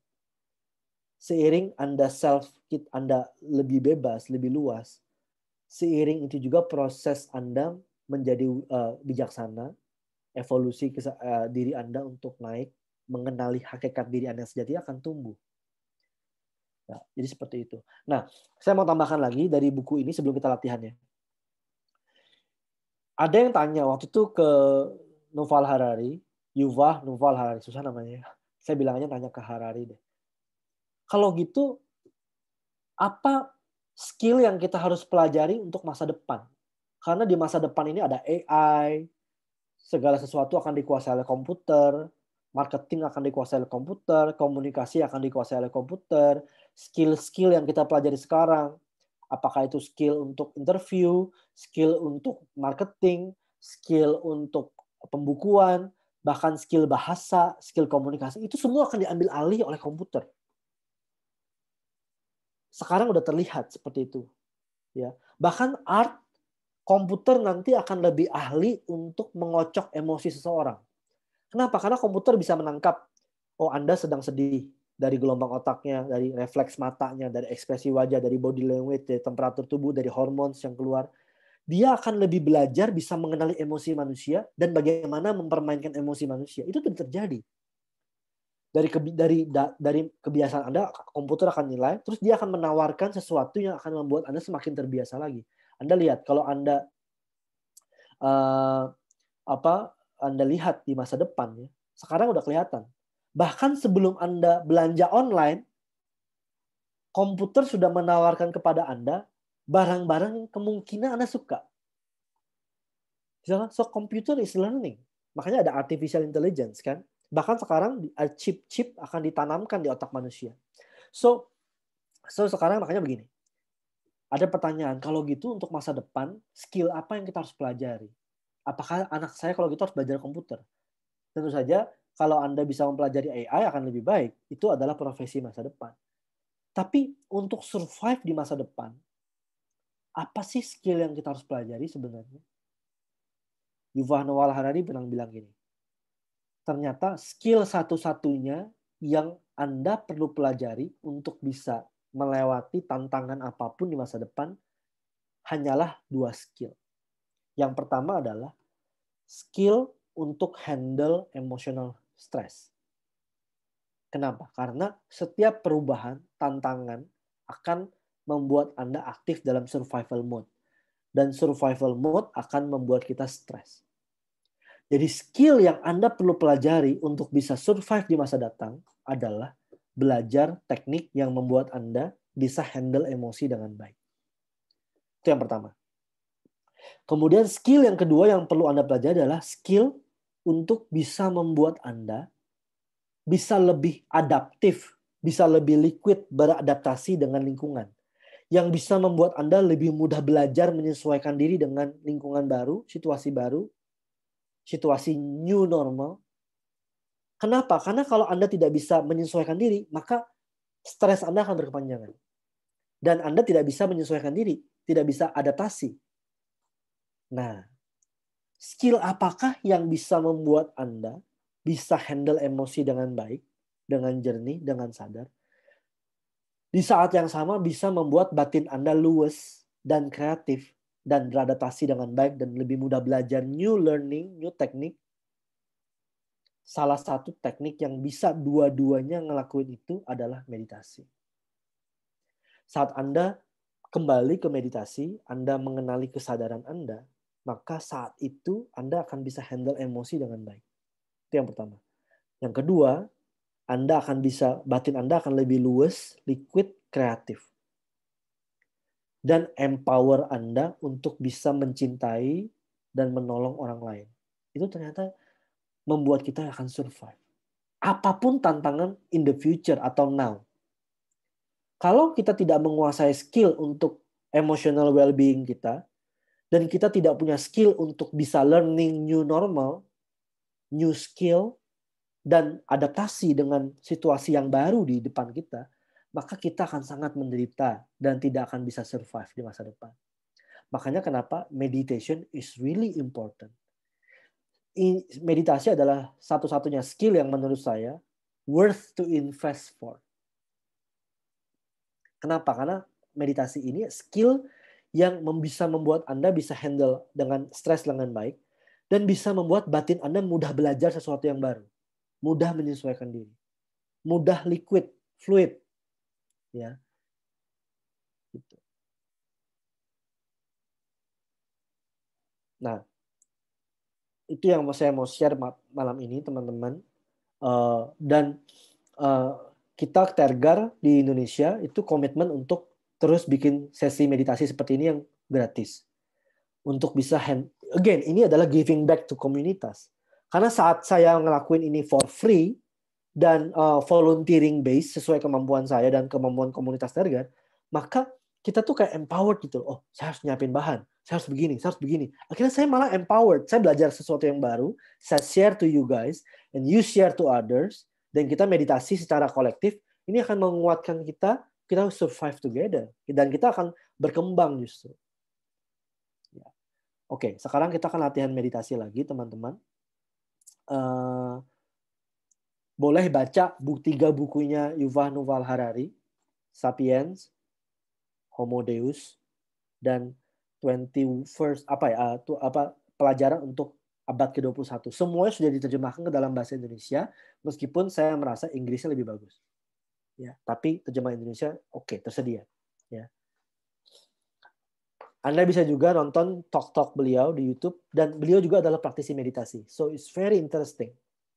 Seiring Anda lebih bebas, lebih luas, seiring itu juga proses Anda menjadi bijaksana, evolusi diri Anda untuk naik, mengenali hakikat diri Anda sejati akan tumbuh. Nah, jadi seperti itu. Nah, saya mau tambahkan lagi dari buku ini sebelum kita latihannya. Ada yang tanya waktu itu ke Yuval Noah Harari, susah namanya. Saya bilangnya tanya ke Harari deh. Kalau gitu, apa skill yang kita harus pelajari untuk masa depan? Karena di masa depan ini ada AI, segala sesuatu akan dikuasai oleh komputer, marketing akan dikuasai oleh komputer, komunikasi akan dikuasai oleh komputer, skill-skill yang kita pelajari sekarang, apakah itu skill untuk interview, skill untuk marketing, skill untuk pembukuan, bahkan skill bahasa, skill komunikasi, itu semua akan diambil alih oleh komputer. Sekarang udah terlihat seperti itu. Ya. Bahkan art, komputer nanti akan lebih ahli untuk mengocok emosi seseorang. Kenapa? Karena komputer bisa menangkap, oh Anda sedang sedih, dari gelombang otaknya, dari refleks matanya, dari ekspresi wajah, dari body language, dari temperatur tubuh, dari hormon yang keluar. Dia akan lebih belajar bisa mengenali emosi manusia dan bagaimana mempermainkan emosi manusia. Itu sudah terjadi. Dari kebiasaan Anda, komputer akan nilai, terus dia akan menawarkan sesuatu yang akan membuat Anda semakin terbiasa lagi. Anda lihat, kalau Anda Anda lihat di masa depan, ya, sekarang udah kelihatan. Bahkan sebelum Anda belanja online, komputer sudah menawarkan kepada Anda barang-barang yang kemungkinan Anda suka. So computer is learning. Makanya ada artificial intelligence kan. Bahkan sekarang chip-chip akan ditanamkan di otak manusia. So sekarang makanya begini. Ada pertanyaan, kalau gitu untuk masa depan, skill apa yang kita harus pelajari? Apakah anak saya kalau gitu harus belajar komputer? Tentu saja kalau Anda bisa mempelajari AI akan lebih baik. Itu adalah profesi masa depan. Tapi untuk survive di masa depan, apa sih skill yang kita harus pelajari sebenarnya? Yuval Noah Harari pernah bilang gini, ternyata skill satu-satunya yang Anda perlu pelajari untuk bisa melewati tantangan apapun di masa depan hanyalah 2 skill. Yang pertama adalah skill untuk handle emotional stress. Kenapa? Karena setiap perubahan, tantangan akan membuat Anda aktif dalam survival mode. Dan survival mode akan membuat kita stres. Jadi skill yang Anda perlu pelajari untuk bisa survive di masa datang adalah belajar teknik yang membuat Anda bisa handle emosi dengan baik. Itu yang pertama. Kemudian skill yang kedua yang perlu Anda pelajari adalah skill untuk bisa membuat Anda bisa lebih adaptif, bisa lebih liquid beradaptasi dengan lingkungan. Yang bisa membuat Anda lebih mudah belajar menyesuaikan diri dengan lingkungan baru, situasi new normal. Kenapa? Karena kalau Anda tidak bisa menyesuaikan diri, maka stres Anda akan berkepanjangan. Dan Anda tidak bisa menyesuaikan diri, tidak bisa adaptasi. Nah, skill apakah yang bisa membuat Anda bisa handle emosi dengan baik, dengan jernih, dengan sadar? Di saat yang sama bisa membuat batin Anda luwes dan kreatif dan beradaptasi dengan baik dan lebih mudah belajar new learning, new teknik. Salah satu teknik yang bisa dua-duanya ngelakuin itu adalah meditasi. Saat Anda kembali ke meditasi, Anda mengenali kesadaran Anda, maka saat itu Anda akan bisa handle emosi dengan baik. Itu yang pertama. Yang kedua, batin Anda akan lebih luwes, liquid, kreatif. Dan empower Anda untuk bisa mencintai dan menolong orang lain. Itu ternyata membuat kita akan survive. Apapun tantangan in the future atau now. Kalau kita tidak menguasai skill untuk emotional well-being kita, dan kita tidak punya skill untuk bisa learning new normal, new skill, dan adaptasi dengan situasi yang baru di depan kita, maka kita akan sangat menderita dan tidak akan bisa survive di masa depan. Makanya kenapa meditation is really important. Meditasi adalah satu-satunya skill yang menurut saya worth to invest for. Kenapa? Karena meditasi ini skill yang bisa membuat Anda bisa handle dengan stres dengan baik dan bisa membuat batin Anda mudah belajar sesuatu yang baru, mudah menyesuaikan diri, mudah liquid, fluid, ya. Gitu. Nah, itu yang saya mau share malam ini, teman-teman. Dan kita Tergar di Indonesia itu komitmen untuk terus bikin sesi meditasi seperti ini yang gratis. Untuk bisa again, ini adalah giving back to komunitas. Karena saat saya ngelakuin ini for free dan volunteering base sesuai kemampuan saya dan kemampuan komunitas Tergar, maka kita tuh kayak empowered gitu. Oh, saya harus nyiapin bahan, saya harus begini, saya harus begini. Akhirnya saya malah empowered. Saya belajar sesuatu yang baru, saya share to you guys, and you share to others, dan kita meditasi secara kolektif. Ini akan menguatkan kita survive together. Dan kita akan berkembang justru. Oke, sekarang kita akan latihan meditasi lagi, teman-teman. Boleh baca 3 bukunya Yuval Noah Harari, Sapiens, Homo Deus, dan 21st pelajaran untuk abad ke-21. Semuanya sudah diterjemahkan ke dalam bahasa Indonesia, meskipun saya merasa Inggrisnya lebih bagus. Ya, tapi terjemahan Indonesia oke, tersedia. Ya. Anda bisa juga nonton talk-talk beliau di YouTube, dan beliau juga adalah praktisi meditasi. So it's very interesting.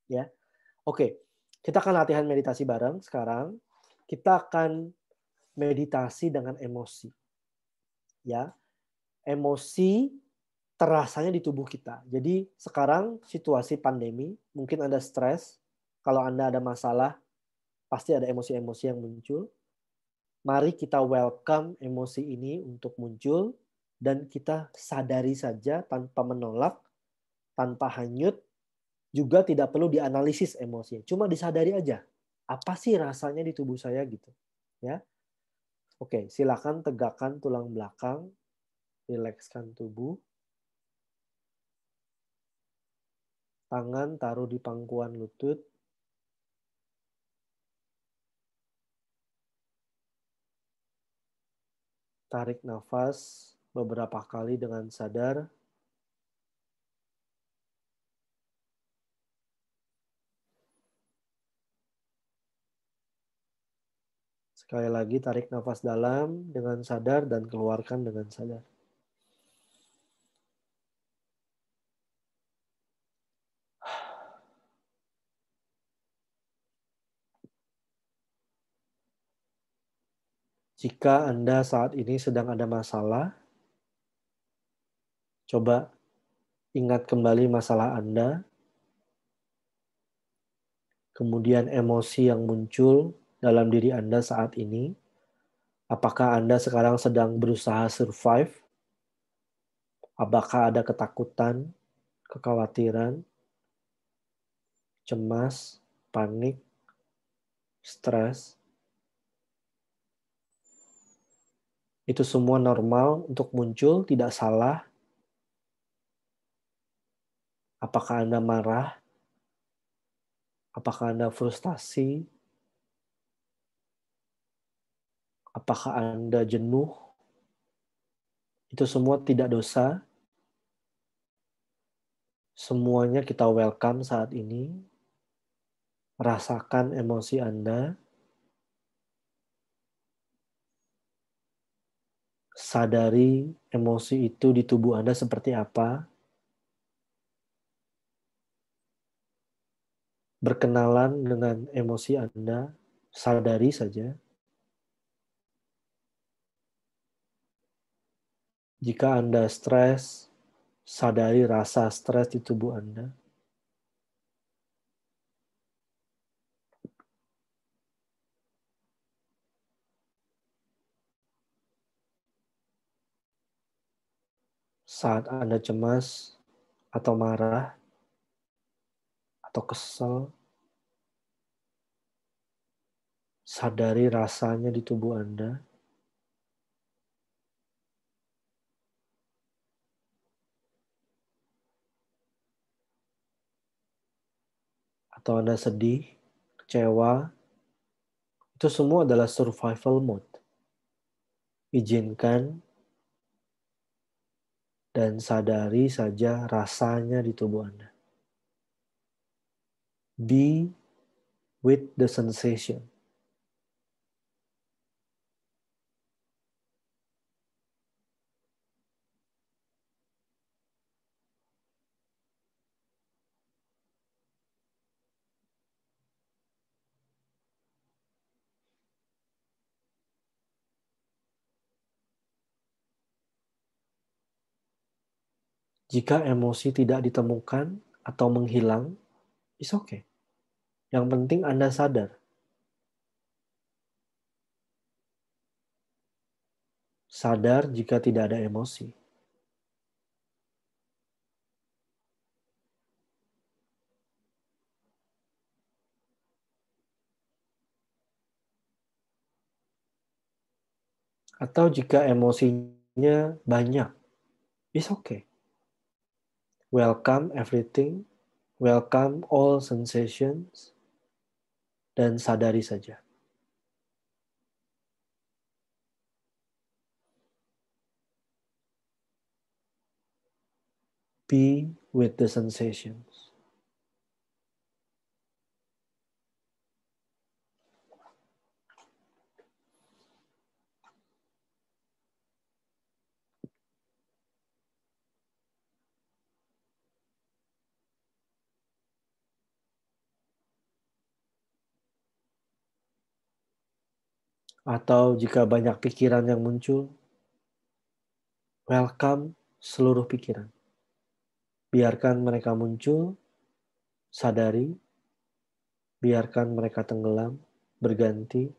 Ya. Oke, kita akan latihan meditasi bareng sekarang. Kita akan meditasi dengan emosi. Ya. Emosi terasanya di tubuh kita. Jadi sekarang situasi pandemi, mungkin Anda stres, kalau Anda ada masalah, pasti ada emosi-emosi yang muncul. Mari kita welcome emosi ini untuk muncul, dan kita sadari saja tanpa menolak, tanpa hanyut, juga tidak perlu dianalisis emosinya. Cuma disadari aja, apa sih rasanya di tubuh saya gitu. Ya. Oke, silakan tegakkan tulang belakang, rilekskan tubuh. Tangan taruh di pangkuan lutut. Tarik nafas beberapa kali dengan sadar. Sekali lagi tarik nafas dalam dengan sadar dan keluarkan dengan sadar. Jika Anda saat ini sedang ada masalah, coba ingat kembali masalah Anda, kemudian emosi yang muncul dalam diri Anda saat ini. Apakah Anda sekarang sedang berusaha survive? Apakah ada ketakutan, kekhawatiran, cemas, panik, stres? Itu semua normal untuk muncul, tidak salah. Apakah Anda marah? Apakah Anda frustasi? Apakah Anda jenuh? Itu semua tidak dosa. Semuanya kita welcome saat ini. Rasakan emosi Anda. Sadari emosi itu di tubuh Anda seperti apa. Berkenalan dengan emosi Anda, sadari saja. Jika Anda stres, sadari rasa stres di tubuh Anda. Saat Anda cemas atau marah atau kesel, sadari rasanya di tubuh Anda. Atau Anda sedih, kecewa, itu semua adalah survival mode. Izinkan dan sadari saja rasanya di tubuh Anda. Be with the sensation. Jika emosi tidak ditemukan atau menghilang, it's okay. Yang penting Anda sadar. Sadar jika tidak ada emosi. Atau jika emosinya banyak, it's okay. Welcome everything, welcome all sensations, dan sadari saja. Be with the sensations. Atau jika banyak pikiran yang muncul, welcome seluruh pikiran. Biarkan mereka muncul, sadari, biarkan mereka tenggelam, berganti.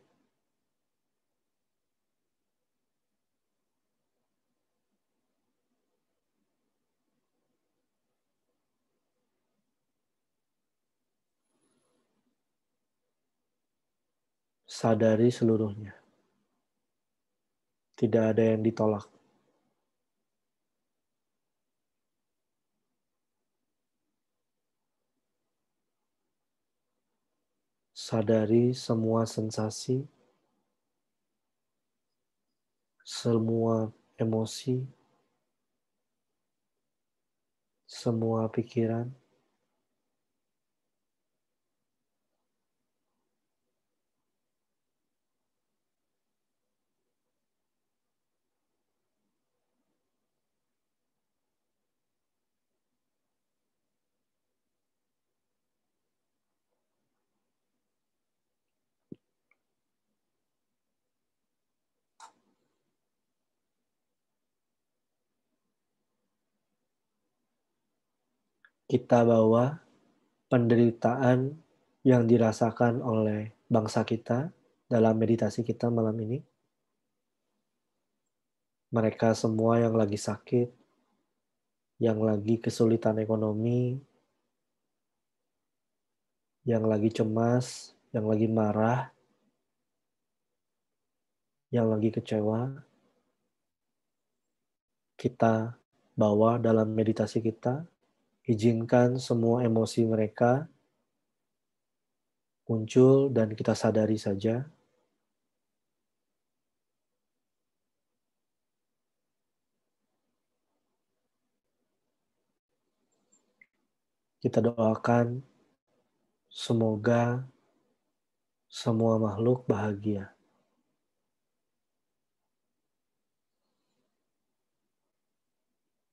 Sadari seluruhnya. Tidak ada yang ditolak. Sadari semua sensasi, semua emosi, semua pikiran. Kita bawa penderitaan yang dirasakan oleh bangsa kita dalam meditasi kita malam ini. Mereka semua yang lagi sakit, yang lagi kesulitan ekonomi, yang lagi cemas, yang lagi marah, yang lagi kecewa, kita bawa dalam meditasi kita. Izinkan semua emosi mereka muncul dan kita sadari saja. Kita doakan semoga semua makhluk bahagia.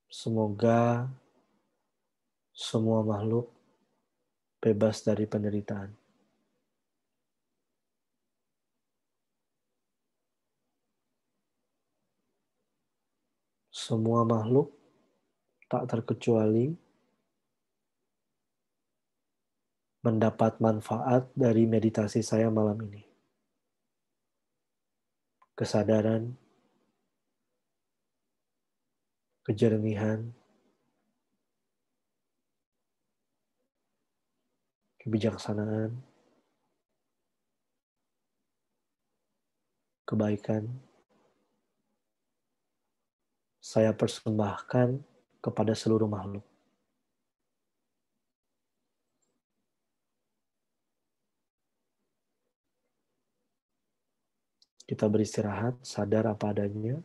Semoga semua makhluk bebas dari penderitaan. Semua makhluk tak terkecuali mendapat manfaat dari meditasi saya malam ini. Kesadaran, kejernihan, kebijaksanaan, kebaikan, saya persembahkan kepada seluruh makhluk. Kita beristirahat, sadar apa adanya.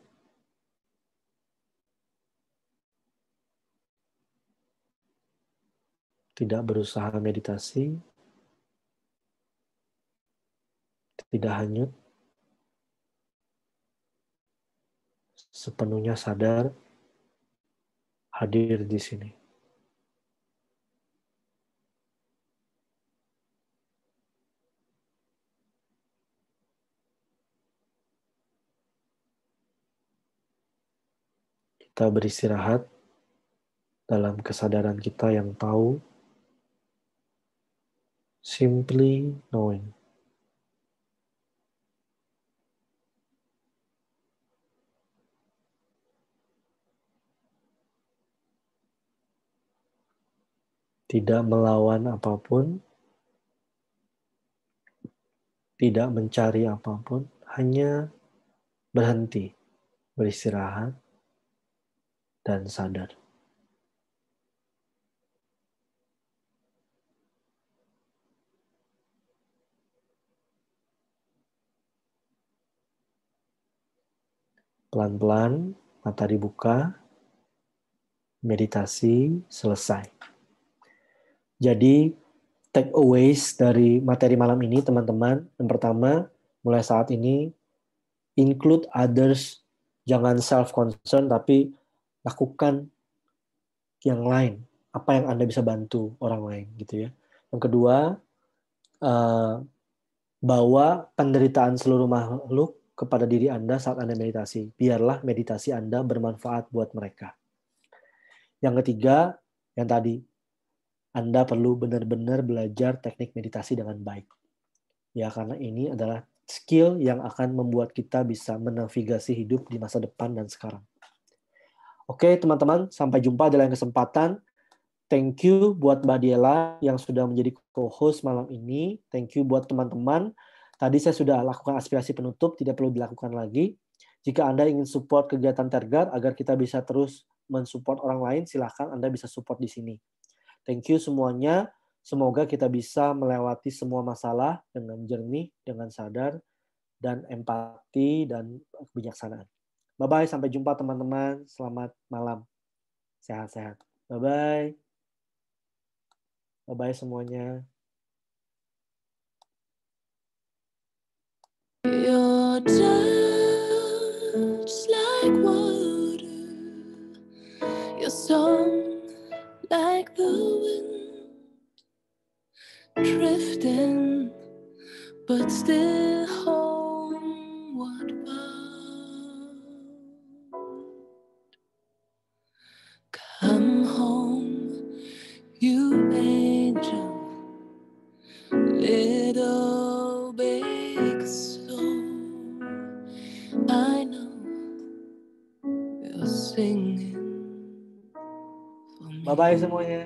Tidak berusaha meditasi, tidak hanyut, sepenuhnya sadar, hadir di sini. Kita beristirahat dalam kesadaran kita yang tahu, simply knowing. Tidak melawan apapun, tidak mencari apapun, hanya berhenti, beristirahat, dan sadar. Pelan-pelan, mata dibuka, meditasi selesai. Jadi, takeaways dari materi malam ini, teman-teman. Yang pertama, mulai saat ini, include others, jangan self-concern, tapi lakukan yang lain, apa yang Anda bisa bantu orang lain gitu ya. Yang kedua, bawa penderitaan seluruh makhluk kepada diri Anda saat Anda meditasi. Biarlah meditasi Anda bermanfaat buat mereka. Yang ketiga, yang tadi, Anda perlu benar-benar belajar teknik meditasi dengan baik. Ya, karena ini adalah skill yang akan membuat kita bisa menavigasi hidup di masa depan dan sekarang. Oke, teman-teman, sampai jumpa di lain kesempatan. Thank you buat Mbak Diela yang sudah menjadi co-host malam ini. Thank you buat teman-teman. Tadi saya sudah lakukan aspirasi penutup, tidak perlu dilakukan lagi. Jika Anda ingin support kegiatan Tergar agar kita bisa terus mensupport orang lain, silahkan Anda bisa support di sini. Thank you semuanya. Semoga kita bisa melewati semua masalah dengan jernih, dengan sadar, dan empati, dan kebijaksanaan. Bye-bye, sampai jumpa teman-teman. Selamat malam. Sehat-sehat. Bye-bye. Bye-bye semuanya. Your touch like water, your song like the wind, drifting but still homeward bound. Come home, you angel, little big soul. I know you're singing for me. Bye-bye semuanya.